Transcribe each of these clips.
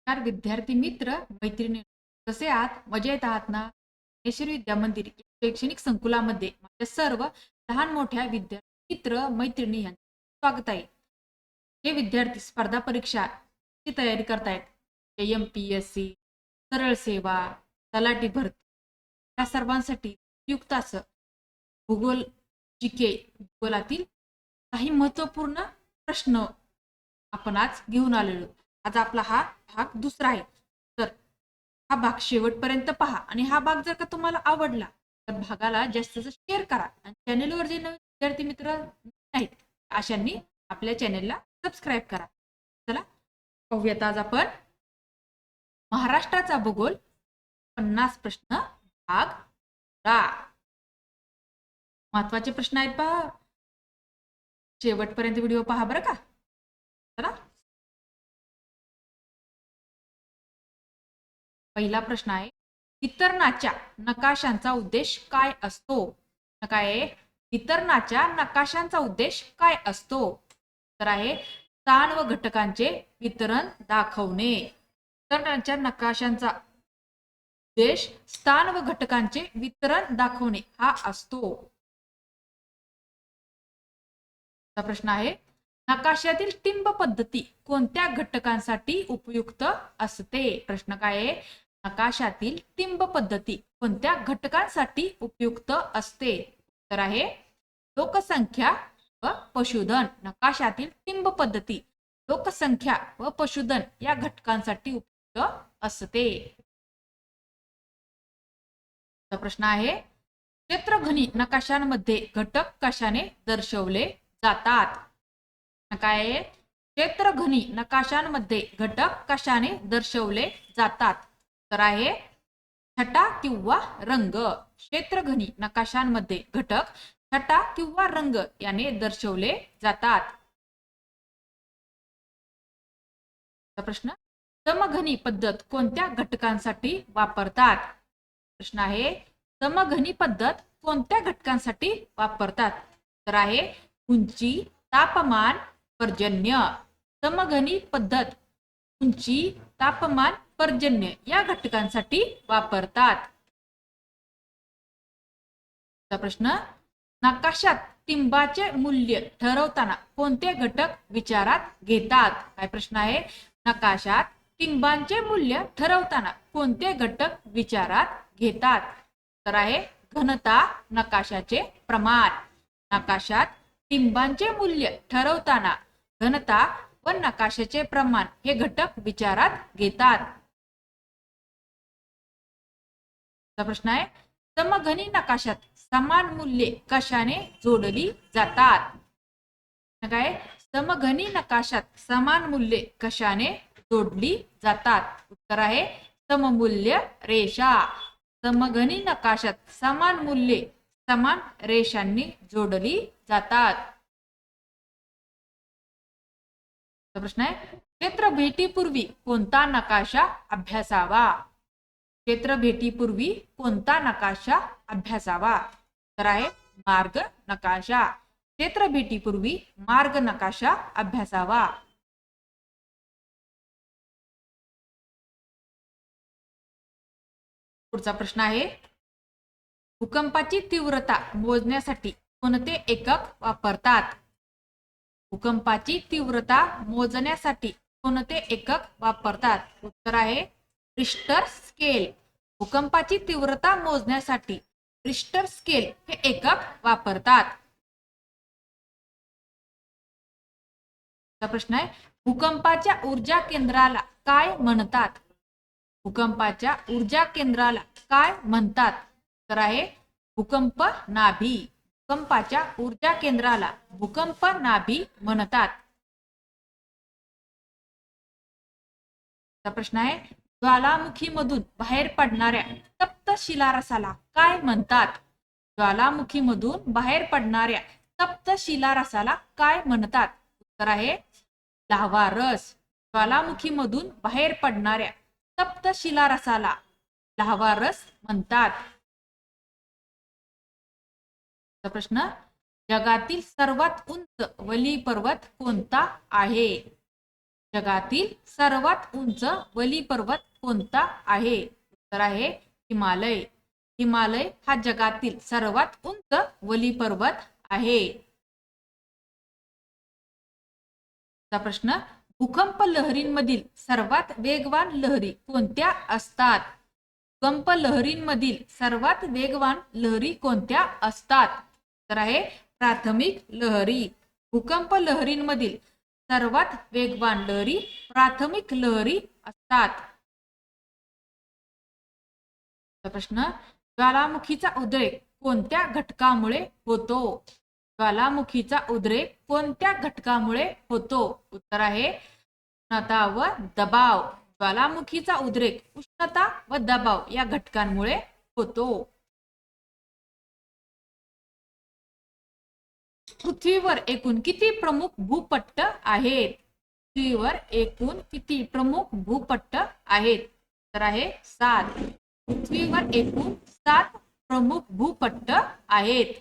नमस्कार विद्यार्थी मित्र मैत्रिणी, कसे आहात? मजेत आहात ना? ज्ञानेश्वरी विद्या मंदिर या शैक्षणिक संकुलामध्ये माझ्या सर्व लहान मोठ्या विद्यार्थी मित्र मैत्रिणी यांचे स्वागत आहे. जे विद्यार्थी स्पर्धा परीक्षा ची तयारी करतायत, MPSC, सरळ सेवा, तलाठी भरती या सर्वांसाठी उपयुक्त असं भूगोल GK भूगोलातील काही महत्त्वपूर्ण प्रश्न आपण आज घेऊन आलेलो. आज आपला हा भाग दुसरा आहे. तर हा भाग शेवटपर्यंत पहा आणि हा भाग जर का तुम्हाला आवडला तर भागाला जास्त जास्त शेअर करा आणि चॅनलवर जे नवीन विद्यार्थी मित्र आहेत अशांनी आपल्या चॅनलला सबस्क्राईब करा. चला पाहूयात आज आपण महाराष्ट्राचा भूगोल 50 प्रश्न भाग 10. महत्वाचे प्रश्न आहेत पहा. शेवटपर्यंत व्हिडिओ पहा बरं का. चला पहिला प्रश्न आहे, वितरणाच्या नकाशांचा उद्देश काय असतो? काय आहे? वितरणाच्या नकाशांचा उद्देश काय असतो? तर आहे स्थान व घटकांचे वितरण दाखवणे. वितरणाच्या नकाशांचा उद्देश स्थान व घटकांचे वितरण दाखवणे हा असतो. प्रश्न आहे, नकाशातील टिंब पद्धती कोणत्या घटकांसाठी उपयुक्त असते? प्रश्न काय आहे? नकाशातील टिंब पद्धती कोणत्या घटकांसाठी उपयुक्त असते? तर आहे लोकसंख्या व पशुधन. नकाशातील टिंब पद्धती लोकसंख्या व पशुधन या घटकांसाठी उपयुक्त असते. प्रश्न आहे, क्षेत्रघनी नकाशांमध्ये घटक कशाने दर्शवले जातात? काय आहे? क्षेत्रघनी नकाशांमध्ये घटक कशाने दर्शवले जातात? तर आहे छटा किंवा रंग. क्षेत्रघनी नकाशांमध्ये घटक छटा किंवा रंग याने दर्शवले जातात. प्रश्न, समघनी पद्धत कोणत्या घटकांसाठी वापरतात? प्रश्न आहे, समघनी पद्धत कोणत्या घटकांसाठी वापरतात? तर आहे उंची, तापमान, पर्जन्य. समघनी पद्धत उंची, तापमान, पर्जन्य या घटकांसाठी वापरतात. प्रश्न, नकाशात टिंबाचे मूल्य ठरवताना कोणते घटक विचारात घेतात? काय प्रश्न आहे? नकाशात टिंबांचे मूल्य ठरवताना कोणते घटक विचारात घेतात? तर आहे घनता, नकाशाचे प्रमाण. नकाशात टिंबांचे मूल्य ठरवताना घनता व नकाशाचे प्रमाण हे घटक विचारात घेतात. प्रश्न आहे, समघनी नकाशात समान मूल्ये कशाने जोडली जातात? काय? समघनी नकाशात समान मूल्ये कशाने जोडली जातात? उत्तर आहे सममूल्य रेषा. समघनी नकाशात समान मूल्ये समान रेषांनी जोडली जातात. प्रश्न आहे, क्षेत्र भेटीपूर्वी कोणता नकाशा अभ्यासावा? क्षेत्र भेटीपूर्वी कोणता नकाशा अभ्यासावा? तर आहे मार्ग नकाशा. क्षेत्र भेटीपूर्वी मार्ग नकाशा अभ्यासावा. पुढचा प्रश्न आहे, भूकंपाची तीव्रता मोजण्यासाठी कोणते एकक वापरतात? भूकंपाची तीव्रता मोजण्यासाठी कोणते एकक वापरतात? उत्तर आहे रिश्टर स्केल. भूकंपाची तीव्रता मोजण्यासाठी रिश्टर स्केल हे एकक वापरतात. प्रश्न आहे, भूकंपाच्या ऊर्जा केंद्राला काय म्हणतात? भूकंपाच्या ऊर्जा केंद्राला काय म्हणतात? तर आहे भूकंप नाभी. भूकंपाच्या ऊर्जा केंद्राला भूकंप नाभी म्हणतात. प्रश्न आहे, ज्वालामुखीमधून बाहेर पडणाऱ्या तप्त शिलारसाला काय म्हणतात? ज्वालामुखीमधून बाहेर पडणाऱ्या तप्त शिलारसाला काय म्हणतात? उत्तर आहे लाव्हा रस. ज्वालामुखीमधून बाहेर पडणाऱ्या तप्त शिलारसाला लाव्हा रस म्हणतात. प्रश्न, जगातील सर्वात उंच वली पर्वत कोणता आहे? जगातील सर्वात उंच वली पर्वत कोणता आहे? उत्तर आहे हिमालय. हिमालय हा जगातील सर्वात उंच वली पर्वत आहे. प्रश्न, भूकंप लहरींमधील सर्वात वेगवान लहरी कोणत्या असतात? भूकंप लहरींमधील सर्वात वेगवान लहरी कोणत्या असतात? तर आहे प्राथमिक लहरी. भूकंप लहरींमधील सर्वात वेगवान लहरी प्राथमिक लहरी असतात. प्रश्न, ज्वालामुखीचा उद्रेक कोणत्या घटकामुळे होतो? ज्वालामुखीचा उद्रेक कोणत्या घटकामुळे होतो? उत्तर आहे उष्णता व दबाव. ज्वालामुखीचा उद्रेक उष्णता व दबाव या घटकांमुळे होतो. पृथ्वीवर एकूण किती प्रमुख भूपट्ट आहेत? पृथ्वीवर एकूण किती प्रमुख भूपट्ट आहेत? तर आहे 7. पृथ्वीवर एकूण 7 प्रमुख भूपट्ट आहेत.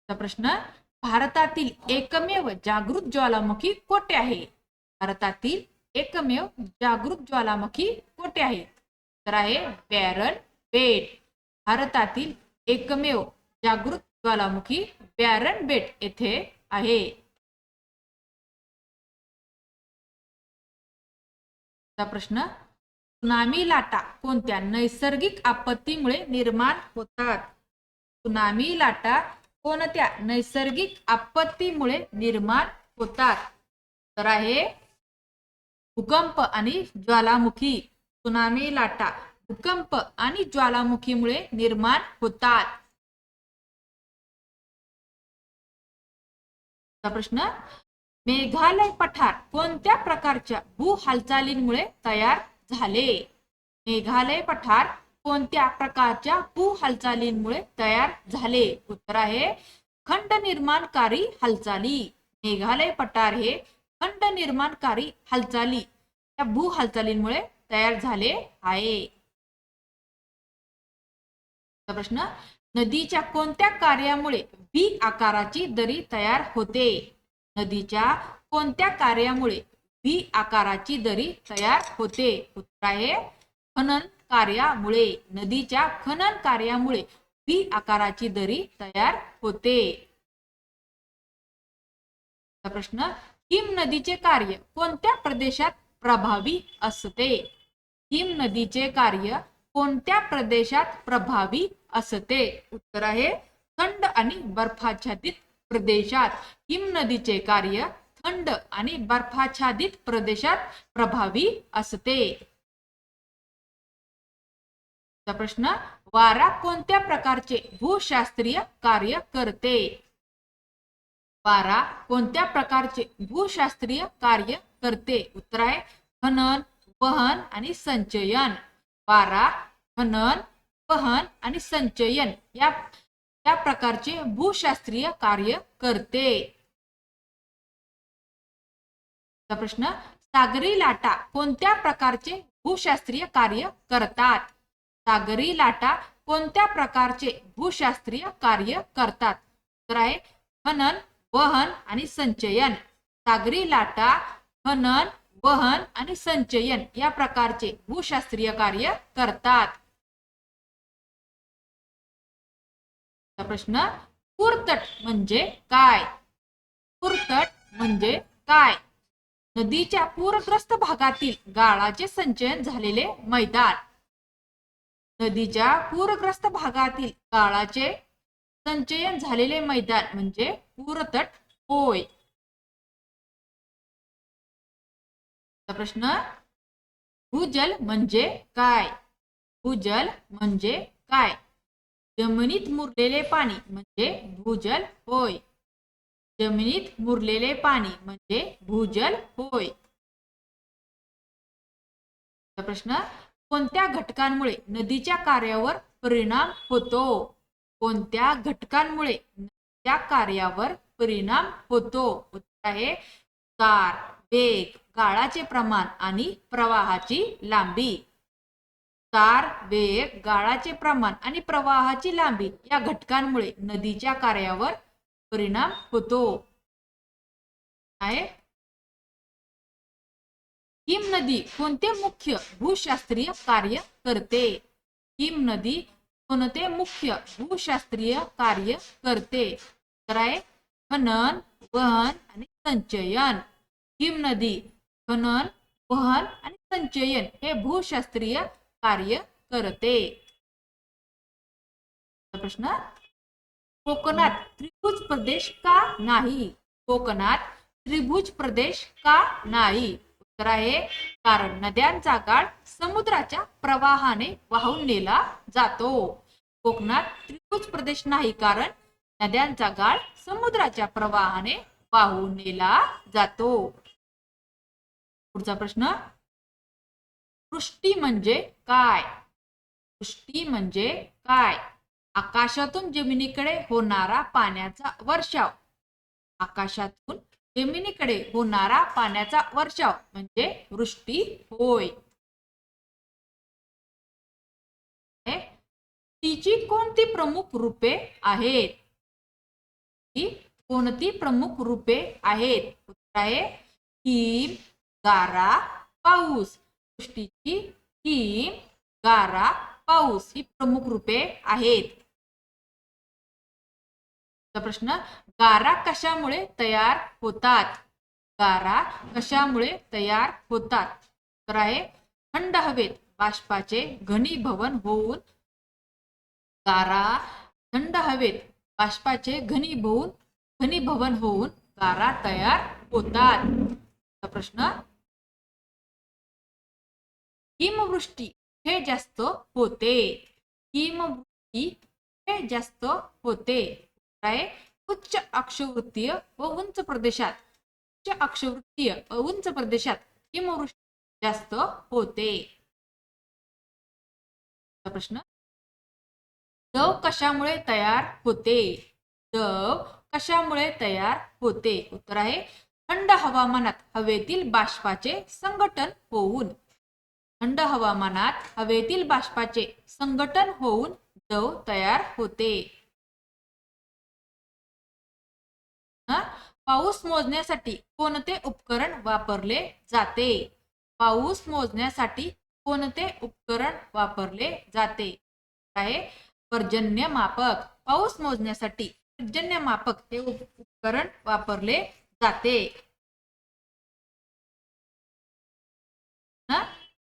प्रश्न, भारतातील एकमेव जागृत ज्वालामुखी कोठे आहे? भारतातील एकमेव जागृत ज्वालामुखी कोठे आहे? तर आहे बॅरन बेट. भारतातील एकमेव जागृत ज्वालामुखी बॅरन बेट येथे आहे. प्रश्न, त्सुनामी लाटा कोणत्या नैसर्गिक आपत्तीमुळे निर्माण होतात? त्सुनामी लाटा कोणत्या नैसर्गिक आपत्तीमुळे निर्माण होतात? तर आहे भूकंप आणि ज्वालामुखी. त्सुनामी लाटा भूकंप आणि ज्वालामुखीमुळे निर्माण होतात. प्रश्न, मेघालय पठार कोणत्या प्रकारच्या भू हालचालींमुळे तयार झाले? मेघालय पठार कोणत्या प्रकारच्या भू हालचालींमुळे तयार झाले? उत्तर आहे खंड निर्माणकारी हालचाली. मेघालय पठार हे खंड निर्माणकारी हालचाली या भू हालचालींमुळे तयार झाले आहे. प्रश्न, नदीच्या कोणत्या कार्यामुळे व्ही आकाराची दरी तयार होते? नदीच्या कोणत्या कार्यामुळे व्ही आकाराची दरी तयार होते? उत्तर आहे खनन कार्यामुळे. नदीच्या खनन कार्यामुळे व्ही आकाराची दरी तयार होते. प्रश्न, हिम नदीचे कार्य कोणत्या प्रदेशात प्रभावी असते? हिम नदीचे कार्य कोणत्या प्रदेशात प्रभावी असते? उत्तर आहे थंड आणि बर्फाच्छादित प्रदेशात. हिम नदीचे कार्य थंड आणि बर्फाच्छादित प्रदेशात प्रभावी असते. प्रश्न, वारा कोणत्या प्रकारचे भूशास्त्रीय कार्य करते? वारा कोणत्या प्रकारचे भूशास्त्रीय कार्य करते? उत्तर आहे खनन, वहन आणि संचयन. वारा खनन, वहन आणि संचयन या प्रकारचे भूशास्त्रीय कार्य करते. प्रश्न, सागरी लाटा कोणत्या प्रकारचे भूशास्त्रीय कार्य करतात? सागरी लाटा कोणत्या प्रकारचे भूशास्त्रीय कार्य करतात? तर आहे खनन, वहन आणि संचयन. सागरी लाटा खनन, वहन आणि संचयन या प्रकारचे भूशास्त्रीय कार्य करतात. प्रश्न, पूरतट म्हणजे काय? पूरतट म्हणजे काय? नदीच्या पूरग्रस्त भागातील गाळाचे संचयन झालेले मैदान. नदीच्या पूरग्रस्त भागातील गाळाचे संचयन झालेले मैदान म्हणजे पूरतट होय. प्रश्न, भूजल म्हणजे काय? भूजल म्हणजे काय? जमिनीत मुरलेले पाणी म्हणजे भूजल होय. जमिनीत मुरलेले पाणी म्हणजे भूजल होय. प्रश्न, कोणत्या घटकांमुळे नदीच्या कार्यावर परिणाम होतो? कोणत्या घटकांमुळे नदीच्या कार्यावर परिणाम होतो? उत्तर आहे उतार, वेग, गाळाचे प्रमाण आणि प्रवाहाची लांबी. उतार, वेग, गाळाचे प्रमाण आणि प्रवाहाची लांबी या घटकांमुळे नदीच्या कार्यावर परिणाम होतो. आहे हिम नदी कोणते मुख्य भूशास्त्रीय कार्य करते? हिम नदी कोणते मुख्य भूशास्त्रीय कार्य करते? तर आहे खनन, वहन आणि संचयन. हिम नदी खनन, वहन आणि संचयन हे भूशास्त्रीय कार्य करते. प्रश्न कोकणात त्रिभुज प्रदेश का नाही? कोकणात त्रिभुज प्रदेश का नाही? उत्तर आहे कारण नद्यांचा गाळ समुद्राच्या प्रवाहाने वाहून नेला जातो. कोकणात त्रिभुज प्रदेश नाही कारण नद्यांचा गाळ समुद्राच्या प्रवाहाने वाहून नेला जातो. पुढचा प्रश्न वृष्टी म्हणजे काय? वृष्टी म्हणजे काय? आकाशातून जमिनीकडे होणारा पाण्याचा वर्षाव. आकाशातून जमिनीकडे होणारा पाण्याचा वर्षाव म्हणजे वृष्टी होय. तिची कोणती प्रमुख रूपे आहेत? ती कोणती प्रमुख रूपे आहेत? उत्तर आहे हिम, गारा, पाऊस. वृष्टीची हिम, गारा, पाऊस ही प्रमुख रूपे आहेत. प्रश्न गारा कशामुळे तयार होतात? गारा कशामुळे तयार होतात? तर आहे थंड हवेत बाष्पाचे घनीभवन होऊन. गारा थंड हवेत बाष्पाचे घनीभवन होऊन गारा तयार होतात. प्रश्न हिमवृष्टी हे जास्त होते. हिमवृष्टी हे जास्त होते. उच्च अक्षवृत्तीय व उंच प्रदेशात. उच्च अक्षवृत्तीय व उंच प्रदेशात हिमवृष्टी जास्त होते. प्रश्न दव कशामुळे तयार होते? दव कशामुळे तयार होते? उत्तर आहे थंड हवामानात हवेतील बाष्पाचे संघटन होऊन. थंड हवामानात हवेतील बाष्पाचे संघटन होऊन दव तयार होते. पाऊस मोजण्यासाठी कोणते उपकरण वापरले जाते? पाऊस मोजण्यासाठी कोणते उपकरण वापरले जाते? आहे पर्जन्यमापक. पाऊस मोजण्यासाठी पर्जन्यमापक हे उपकरण वापरले जाते.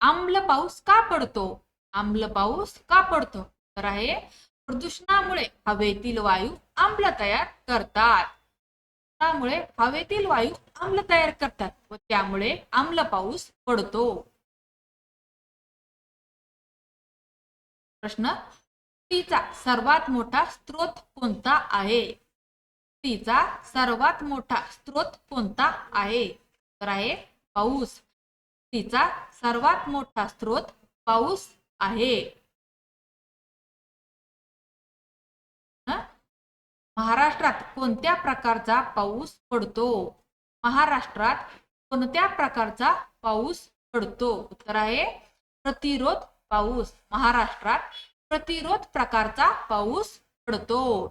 आम्ल पाऊस का पडतो? आम्ल पाऊस का पडतो? तर आहे प्रदूषणामुळे हवेतील वायू आम्ल तयार करतात. त्यामुळे हवेतील वायू आम्ल तयार करतात व त्यामुळे आम्ल पाऊस पडतो. प्रश्न तिचा सर्वात मोठा स्रोत कोणता आहे? तिचा सर्वात मोठा स्रोत कोणता आहे? तर आहे पाऊस. तिचा सर्वात मोठा स्रोत पाऊस आहे. महाराष्ट्रात कोणत्या प्रकारचा पाऊस पडतो? महाराष्ट्रात कोणत्या प्रकारचा पाऊस पडतो? उत्तर आहे प्रतिरोध पाऊस. महाराष्ट्रात प्रतिरोध प्रकारचा पाऊस पडतो.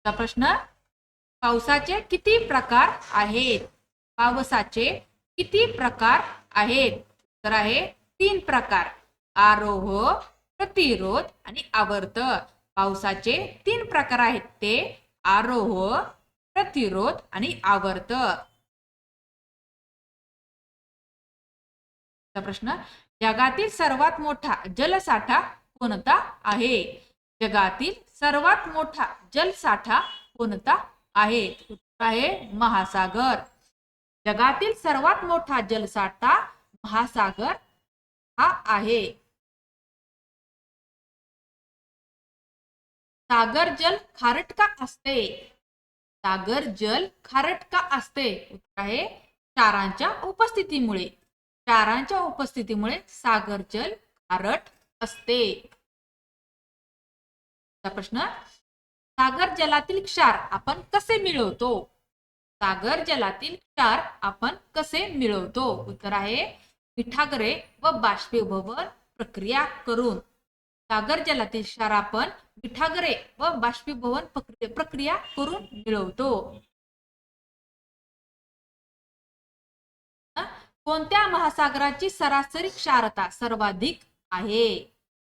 प्रश्न पावसाचे किती प्रकार आहेत? पावसाचे किती प्रकार आहेत? तर आहे 3 प्रकार. आरोह, प्रतिरोध आणि आवर्त. पावसाचे 3 प्रकार आहेत ते आरोह, प्रतिरोध आणि आवर्त. प्रश्न जगातील सर्वात मोठा जलसाठा कोणता आहे? जगातील सर्वात मोठा जलसाठा कोणता आहे? उत्तर आहे महासागर. जगातील सर्वात मोठा जलसाठा महासागर हा आहे. सागर जल खारट का असते? सागर जल खारट का असते? उत्तर आहे क्षारांच्या उपस्थितीमुळे. क्षारांच्या उपस्थितीमुळे सागर जल खारट असते. प्रश्न सागर जलातील क्षार आपण कसे मिळवतो? सागर जलातील क्षार आपण कसे मिळवतो? उत्तर आहे मिठागरे व बाष्पीभवन प्रक्रिया करून. सागर जलातील क्षार आपण मिठागरे व बाष्पीभवन प्रक्रिया करून मिळवतो. कोणत्या महासागराची सरासरी क्षारता सर्वाधिक आहे?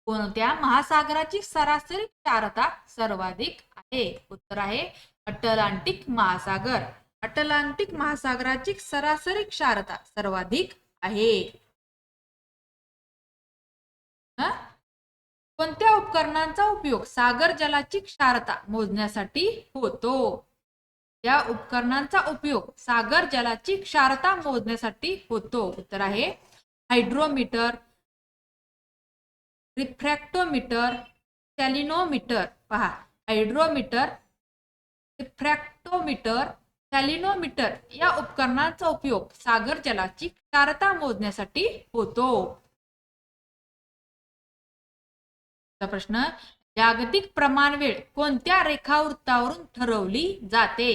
कोणत्या महासागराची सरासरी क्षारता सर्वाधिक आहे? उत्तर आहे अटलांटिक महासागर. अटलांटिक महासागराची सरासरी क्षारता सर्वाधिक आहे. कोणत्या उपकरणांचा उपयोग सागर जलाची क्षारता मोजण्यासाठी होतो? त्या उपकरणांचा उपयोग सागर जलाची क्षारता मोजण्यासाठी होतो. उत्तर आहे हायड्रोमीटर, रिफ्रॅक्टोमीटर, सॅलिनोमीटर. पहा, हायड्रोमीटर, रिफ्रॅक्टोमीटर, सॅलिनोमीटर या उपकरणांचा उपयोग सागर जलाची क्षारता मोजण्यासाठी होतो. प्रश्न, जागतिक प्रमाणवेळ कोणत्या रेखावृत्तावरून ठरवली जाते?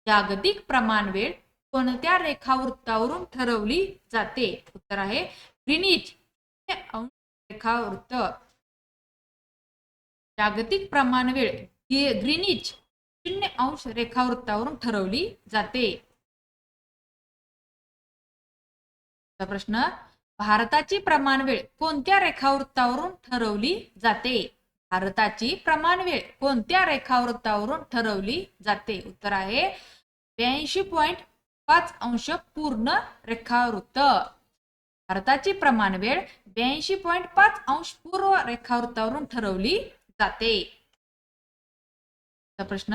जागतिक प्रमाणवेळ कोणत्या रेखावृत्तावरून ठरवली जाते? उत्तर आहे ग्रीनिच रेखावृत्त. जागतिक प्रमाणवेळ ग्रीनिच 0° रेखावृत्तावरून ठरवली जाते. प्रश्न, भारताची प्रमाणवेळ कोणत्या रेखावृत्तावरून ठरवली जाते? भारताची प्रमाणवेळ कोणत्या रेखावृत्तावरून ठरवली जाते? उत्तर आहे 82.5° पूर्ण रेखावृत्त. भारताची प्रमाणवेळ 82.5° पूर्व रेखावृत्तावरून ठरवली जाते. प्रश्न,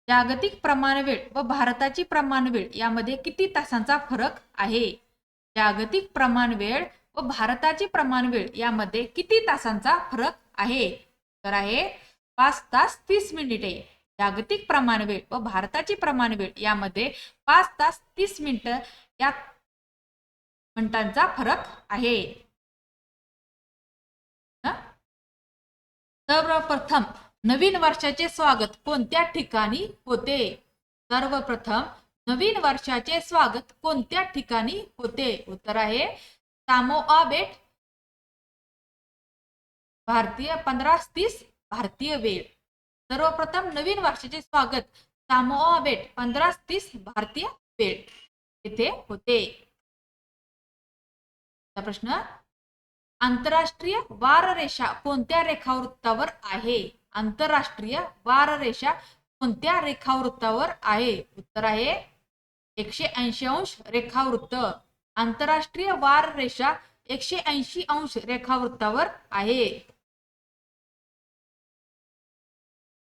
जागतिक प्रमाणवेळ व भारताची प्रमाणवेळ यामध्ये किती तासांचा फरक आहे? जागतिक प्रमाणवेळ व भारताची प्रमाणवेळ यामध्ये किती तासांचा फरक आहे? तर आहे 5 तास 30 मिनिटे. जागतिक प्रमाणवेळ व भारताची प्रमाणवेळ यामध्ये 5 तास 30 मिनिटं या मिनिटांचा फरक आहे. सर्वप्रथम नवीन वर्षाचे स्वागत कोणत्या ठिकाणी होते? सर्वप्रथम नवीन वर्षाचे स्वागत कोणत्या ठिकाणी होते? उत्तर आहे सामोआ बेट, भारतीय 15:30 भारतीय वेळ. सर्वप्रथम नवीन वर्षाचे स्वागत सामोआ बेट 15:30 भारतीय वेळ येथे होते. प्रश्न, आंतरराष्ट्रीय वाररेषा कोणत्या रेखावृत्तावर आहे? आंतरराष्ट्रीय वाररेषा कोणत्या रेखावृत्तावर आहे? उत्तर आहे 180° रेखावृत्त. आंतरराष्ट्रीय वाररेषा 180° रेखावृत्तावर आहे.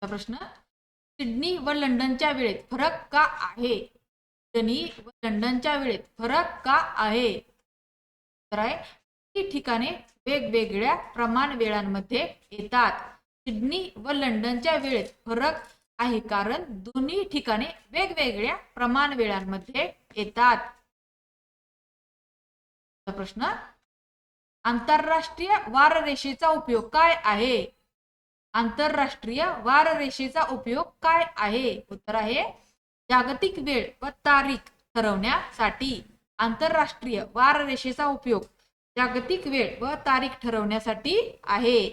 प्रश्न, सिडनी व लंडनच्या वेळेत फरक का आहे? सिडनी व लंडनच्या वेळेत फरक का आहे? तर आहे ही ठिकाणे वेगवेगळ्या प्रमाण वेळांमध्ये येतात. सिडनी व लंडनच्या वेळेत फरक आहे कारण दोन्ही ठिकाणे वेगवेगळ्या प्रमाण वेळांमध्ये येतात. प्रश्न, आंतरराष्ट्रीय वाररेषेचा उपयोग काय आहे? आंतरराष्ट्रीय वाररेषेचा उपयोग काय आहे? उत्तर आहे जागतिक वेळ व तारीख ठरवण्यासाठी. आंतरराष्ट्रीय वाररेषेचा उपयोग जागतिक वेळ व तारीख ठरवण्यासाठी आहे.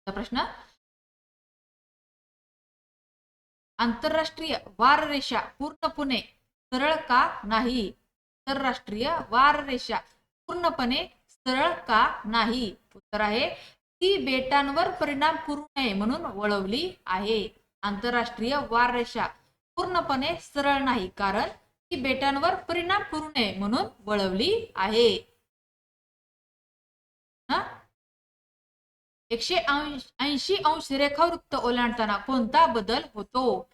प्रश्न, आंतरराष्ट्रीय वाररेषा पूर्णपणे सरळ का नाही? आंतरराष्ट्रीय वाररेषा पूर्णपणे सरळ का नाही? उत्तर आहे ती बेटांवर परिणाम करू नये म्हणून वळवली आहे. आंतरराष्ट्रीय वाररेषा पूर्णपणे सरळ नाही कारण ती बेटांवर परिणाम करू नये म्हणून वळवली आहे. 180° रेखावृत्त ओलांडताना कोणता बदल होतो?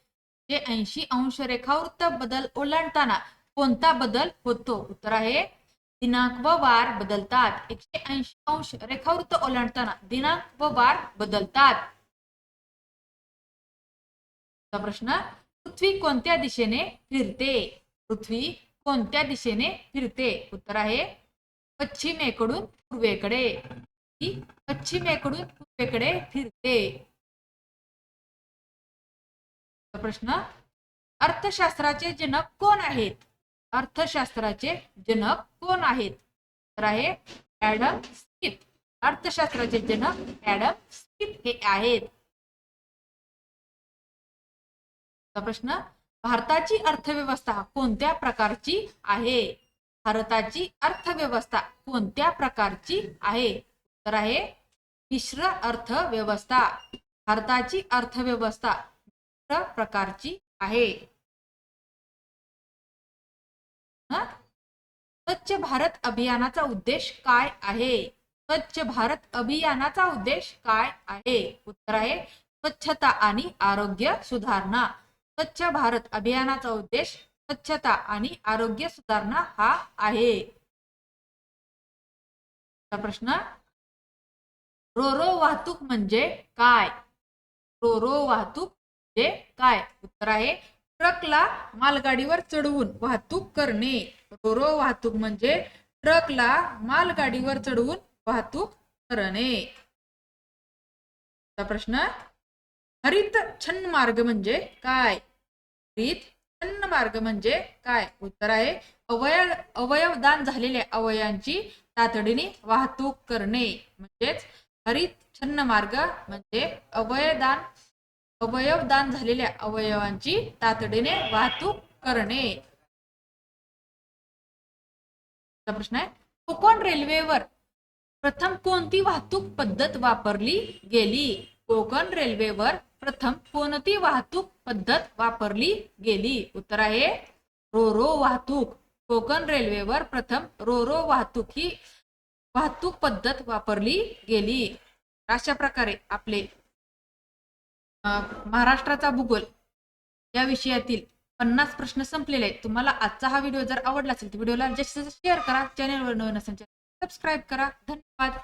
180° रेखावृत्त बदल ओलांडताना कोणता बदल होतो? उत्तर आहे दिनांक व वार बदलतात. 180° रेखावृत्त ओलांडताना दिनांक व वार बदलतात. प्रश्न, पृथ्वी कोणत्या दिशेने फिरते? पृथ्वी कोणत्या दिशेने फिरते? उत्तर आहे पश्चिमेकडून पूर्वेकडे. पश्चिमेकडून पूर्वेकडे फिरते. प्रश्न, अर्थशास्त्राचे जनक कोण आहेत? अर्थशास्त्राचे जनक कोण आहेत? तर आहे ॲडम स्मिथ. अर्थशास्त्राचे जनक ॲडम स्मिथ हे आहेत. प्रश्न, भारताची अर्थव्यवस्था कोणत्या प्रकारची आहे? भारताची अर्थव्यवस्था कोणत्या प्रकारची आहे? उत्तर आहे मिश्र अर्थव्यवस्था. भारताची अर्थव्यवस्था मिश्र प्रकारची आहे. स्वच्छ भारत अभियानाचा उद्देश काय आहे? स्वच्छ भारत अभियानाचा उद्देश काय आहे? उत्तर आहे स्वच्छता आणि आरोग्य सुधारणा. स्वच्छ भारत अभियानाचा उद्देश स्वच्छता आणि आरोग्य सुधारणा हा आहे. प्रश्न, रोरो वाहतूक म्हणजे काय? रोरो वाहतूक म्हणजे काय? उत्तर आहे ट्रकला मालगाडीवर चढवून वाहतूक करणे. रोरो वाहतूक म्हणजे ट्रकला मालगाडीवर चढवून वाहतूक करणे. प्रश्न, हरित छन्न मार्ग म्हणजे काय? हरित छन्न मार्ग म्हणजे काय? उत्तर आहे अवयवदान झालेल्या अवयवांची तातडीने वाहतूक करणे. म्हणजेच हरित छन्न मार्ग म्हणजे अवयवदान झालेल्या अवयवांची तातडीने वाहतूक करणे. प्रश्न आहे, कोकण रेल्वेवर प्रथम कोणती वाहतूक पद्धत वापरली गेली? कोकण रेल्वेवर प्रथम कोणती वाहतूक पद्धत वापरली गेली? उत्तर आहे रोरो वाहतूक. कोकण रेल्वेवर प्रथम रोरो वाहतूक ही वाहतूक पद्धत वापरली गेली. अशा प्रकारे आपले महाराष्ट्राचा भूगोल या विषयातील 50 प्रश्न संपलेले आहेत. तुम्हाला आजचा हा व्हिडिओ जर आवडला असेल तर व्हिडिओला जास्तीत जास्त शेअर करा. चॅनलवर नवीन असेल सबस्क्राईब करा. धन्यवाद.